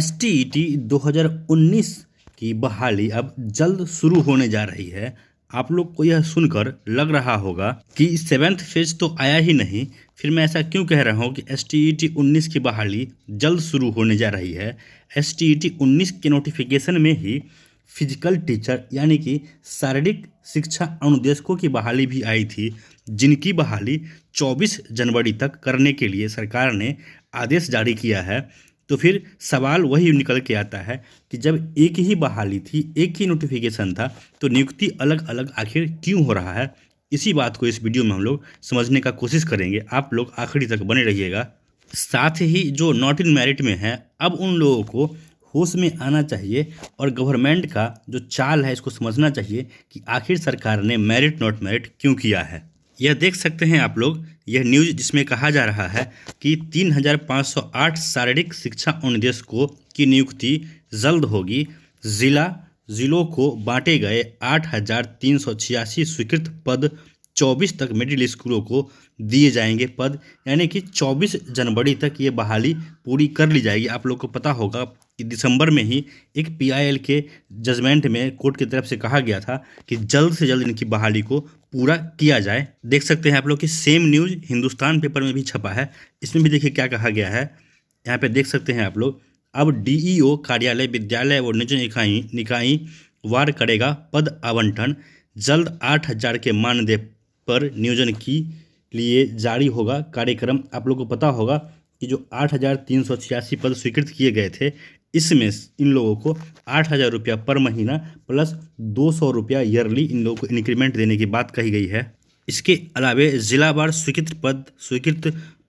STET 2019 की बहाली अब जल्द शुरू होने जा रही है। आप लोग को यह सुनकर लग रहा होगा कि 7th फेज तो आया ही नहीं, फिर मैं ऐसा क्यों कह रहा हूँ कि एसटीईटी 19 की बहाली जल्द शुरू होने जा रही है। एसटीईटी 19 के नोटिफिकेशन में ही फिजिकल टीचर यानी कि शारीरिक शिक्षा अनुदेशकों की बहाली भी आई थी, जिनकी बहाली 24 जनवरी तक करने के लिए सरकार ने आदेश जारी किया है। तो फिर सवाल वही निकल के आता है कि जब एक ही बहाली थी, एक ही नोटिफिकेशन था, तो नियुक्ति अलग अलग आखिर क्यों हो रहा है। इसी बात को इस वीडियो में हम लोग समझने का कोशिश करेंगे। आप लोग आखिरी तक बने रहिएगा। साथ ही जो नॉट इन मेरिट में है, अब उन लोगों को होश में आना चाहिए और गवर्नमेंट का जो चाल है इसको समझना चाहिए कि आखिर सरकार ने मेरिट नॉट मेरिट क्यों किया है। यह देख सकते हैं आप लोग, यह न्यूज़ जिसमें कहा जा रहा है कि 3508 शारीरिक शिक्षा अनुदेशकों की नियुक्ति जल्द होगी। जिलों को बांटे गए 8386 स्वीकृत पद 24 तक मिडिल स्कूलों को दिए जाएंगे पद, यानी कि 24 जनवरी तक ये बहाली पूरी कर ली जाएगी। आप लोग को पता होगा कि दिसंबर में ही एक पीआईएल के जजमेंट में कोर्ट की तरफ से कहा गया था कि जल्द से जल्द इनकी बहाली को पूरा किया जाए। देख सकते हैं आप लोग कि सेम न्यूज़ हिंदुस्तान पेपर में भी छपा है। इसमें भी देखिए क्या कहा गया है। यहाँ पे देख सकते हैं आप लोग, अब डीईओ कार्यालय विद्यालय व निजी निकाय वार करेगा पद आवंटन। जल्द 8000 के मानदेय पर नियोजन के लिए जारी होगा कार्यक्रम। आप लोग को पता होगा कि जो 8386 पद स्वीकृत किए गए थे, इसमें इन लोगों को 8000 रुपया पर महीना प्लस 200 रुपया ईयरली इन लोगों को इंक्रीमेंट देने की बात कही गई है। इसके अलावे जिलावार स्वीकृत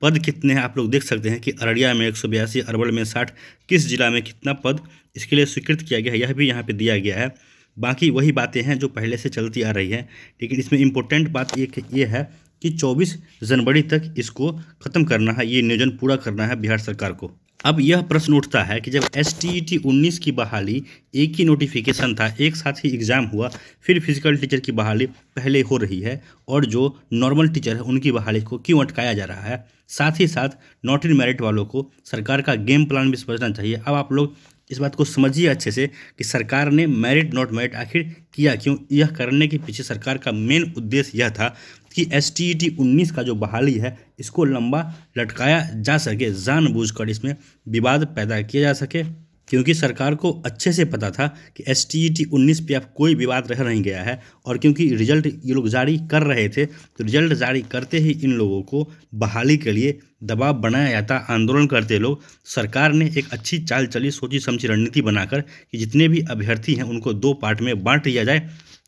पद कितने हैं आप लोग देख सकते हैं कि अररिया में 182, अरवल में 60, किस जिला में कितना पद इसके लिए स्वीकृत किया गया है यह भी यहाँ पे दिया गया है। बाकी वही बातें हैं जो पहले से चलती आ रही हैं, लेकिन इसमें इम्पोर्टेंट बात ये है कि 24 जनवरी तक इसको ख़त्म करना है, ये नियोजन पूरा करना है बिहार सरकार को। अब यह प्रश्न उठता है कि जब एसटीईटी 19 की बहाली एक ही नोटिफिकेशन था, एक साथ ही एग्ज़ाम हुआ, फिर फिजिकल टीचर की बहाली पहले हो रही है और जो नॉर्मल टीचर है उनकी बहाली को क्यों अटकाया जा रहा है। साथ ही साथ नॉट इन मेरिट वालों को सरकार का गेम प्लान भी समझना चाहिए। अब आप लोग इस बात को समझिए अच्छे से कि सरकार ने मेरिट नॉट मेरिट आखिर किया क्यों। यह करने के पीछे सरकार का मेन उद्देश्य यह था कि एसटीईटी 19 का जो बहाली है इसको लंबा लटकाया जा सके, जानबूझकर इसमें विवाद पैदा किया जा सके, क्योंकि सरकार को अच्छे से पता था कि एसटीईटी 19 पे अब कोई विवाद रह नहीं गया है। और क्योंकि रिजल्ट ये लोग जारी कर रहे थे, तो रिजल्ट जारी करते ही इन लोगों को बहाली के लिए दबाव बनाया जाता, आंदोलन करते लोग। सरकार ने एक अच्छी चाल चली, सोची समझी रणनीति बनाकर कि जितने भी अभ्यर्थी हैं उनको 2 पार्ट में बांट दिया जाए,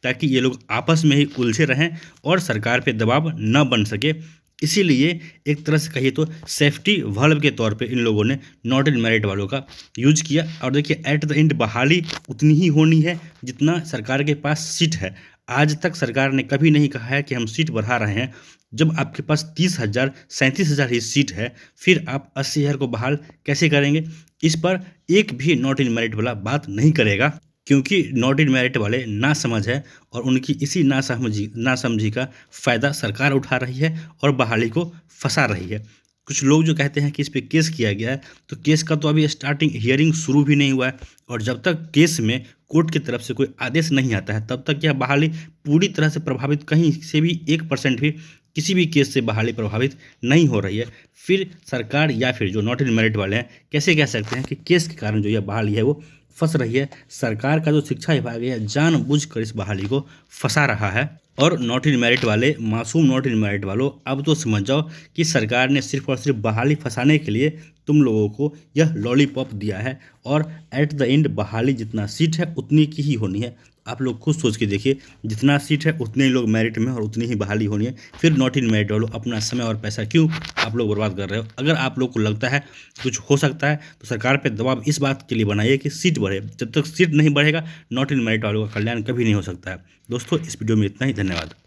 ताकि ये लोग आपस में ही उलझे रहें और सरकार पे दबाव न बन सके। इसीलिए एक तरह से कहिए तो सेफ्टी वाल्व के तौर पे इन लोगों ने नॉट इन मेरिट वालों का यूज किया। और देखिए एट द एंड बहाली उतनी ही होनी है जितना सरकार के पास सीट है। आज तक सरकार ने कभी नहीं कहा है कि हम सीट बढ़ा रहे हैं। जब आपके पास 30,000 37,000 ही सीट है, फिर आप 80,000 को बहाल कैसे करेंगे। इस पर एक भी नॉट इन मेरिट वाला बात नहीं करेगा, क्योंकि नॉट इन मेरिट वाले नासमझ है और उनकी इसी नासमझी का फ़ायदा सरकार उठा रही है और बहाली को फंसा रही है। कुछ लोग जो कहते हैं कि इस पे केस किया गया है, तो केस का तो अभी स्टार्टिंग हियरिंग शुरू भी नहीं हुआ है, और जब तक केस में कोर्ट की तरफ से कोई आदेश नहीं आता है तब तक यह बहाली पूरी तरह से प्रभावित, कहीं से भी 1% भी किसी भी केस से बहाली प्रभावित नहीं हो रही है। फिर सरकार या फिर जो नॉट इन मेरिट वाले हैं कैसे कह सकते हैं कि केस के कारण जो यह बहाली है वो फंस रही है। सरकार का जो शिक्षा विभाग है जानबूझकर इस बहाली को फंसा रहा है। और नॉट इन मेरिट वाले, मासूम नॉट इन मेरिट वालों, अब तो समझ जाओ कि सरकार ने सिर्फ और सिर्फ बहाली फंसाने के लिए तुम लोगों को यह लॉलीपॉप दिया है, और एट द एंड बहाली जितना सीट है उतनी की ही होनी है। आप लोग खुद सोच के देखिए, जितना सीट है उतने ही लोग मेरिट में और उतनी ही बहाली होनी है। फिर नॉट इन मेरिट वालों अपना समय और पैसा क्यों आप लोग बर्बाद कर रहे हो। अगर आप लोग को लगता है कुछ हो सकता है तो सरकार पे दबाव इस बात के लिए बनाइए कि सीट बढ़े। जब तक सीट नहीं बढ़ेगा, नॉट इन मेरिट वालों का कल्याण कभी नहीं हो सकता है। दोस्तों, इस वीडियो में इतना ही। धन्यवाद।